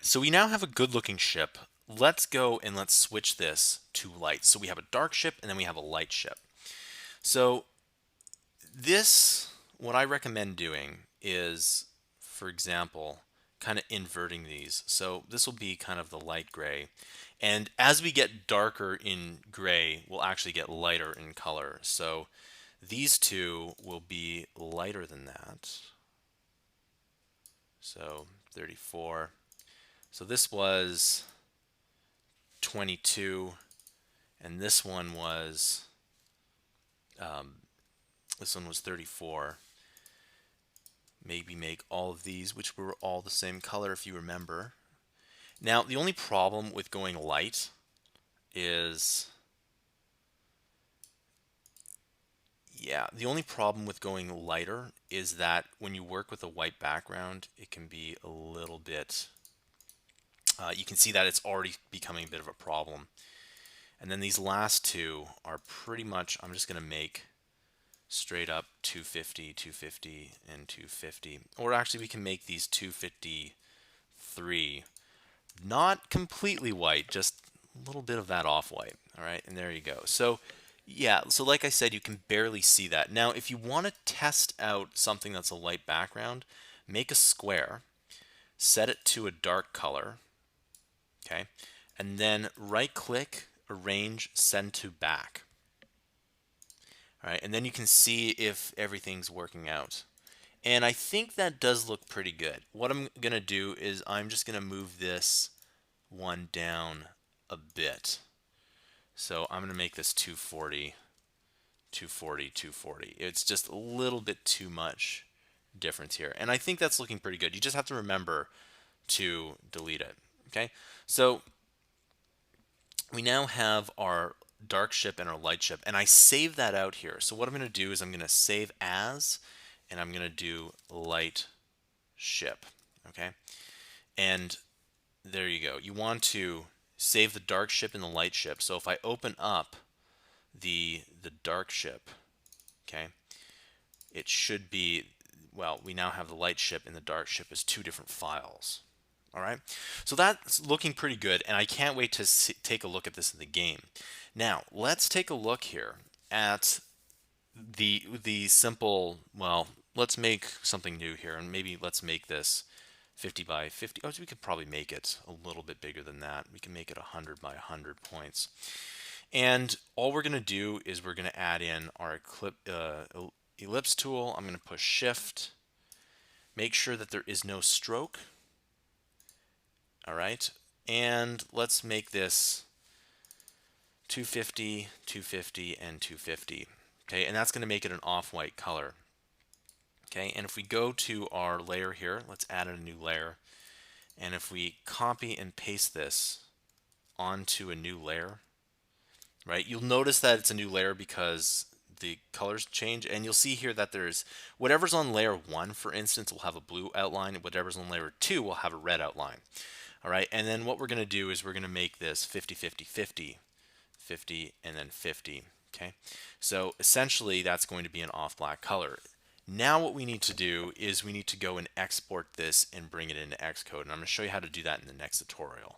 So we now have a good looking ship. Let's go and let's switch this to light. So we have a dark ship and then we have a light ship. So this, what I recommend doing is, for example, kind of inverting these. So this will be kind of the light gray. And as we get darker in gray, we'll actually get lighter in color. So these two will be lighter than that. So 34. So this was 22, and this one was 34. Maybe make all of these, which were all the same color if you remember. Now, the only problem with going light is, yeah, the only problem with going lighter is that when you work with a white background, it can be a little bit, you can see that it's already becoming a bit of a problem. And then these last two are pretty much, I'm just going to make straight up 250, 250, and 250. Or actually, we can make these 253. Not completely white, just a little bit of that off-white. All right, and there you go. So yeah, so like I said, you can barely see that. Now, if you want to test out something that's a light background, make a square, set it to a dark color, okay, and then right-click, arrange, send to back. All right, and then you can see if everything's working out. And I think that does look pretty good. What I'm going to do is I'm just going to move this one down a bit. So I'm going to make this 240, 240, 240. It's just a little bit too much difference here. And I think that's looking pretty good. You just have to remember to delete it. Okay, so we now have our dark ship and our light ship, and I save that out here. So what I'm going to do is I'm going to save as, and I'm going to do light ship. Okay, and there you go. You want to save the dark ship and the light ship. So if I open up the dark ship, okay, it should be, well, we now have the light ship and the dark ship as two different files. All right, so that's looking pretty good, and I can't wait to take a look at this in the game. Now let's take a look here at the simple, well, let's make something new here, and maybe let's make this 50 by 50. Oh, so we could probably make it a little bit bigger than that. We can make it 100 by 100 points. And all we're going to do is we're going to add in our ellipse tool. I'm going to push shift, make sure that there is no stroke. All right, and let's make this 250, 250, and 250. Okay, and that's going to make it an off-white color. Okay, and if we go to our layer here, let's add a new layer. And if we copy and paste this onto a new layer, right, you'll notice that it's a new layer because the colors change, and you'll see here that there's whatever's on layer 1, for instance, will have a blue outline, and whatever's on layer 2 will have a red outline. All right, and then what we're going to do is we're going to make this 50, 50, 50, 50, and then 50. Okay, so essentially that's going to be an off black color. Now what we need to do is we need to go and export this and bring it into Xcode, and I'm going to show you how to do that in the next tutorial.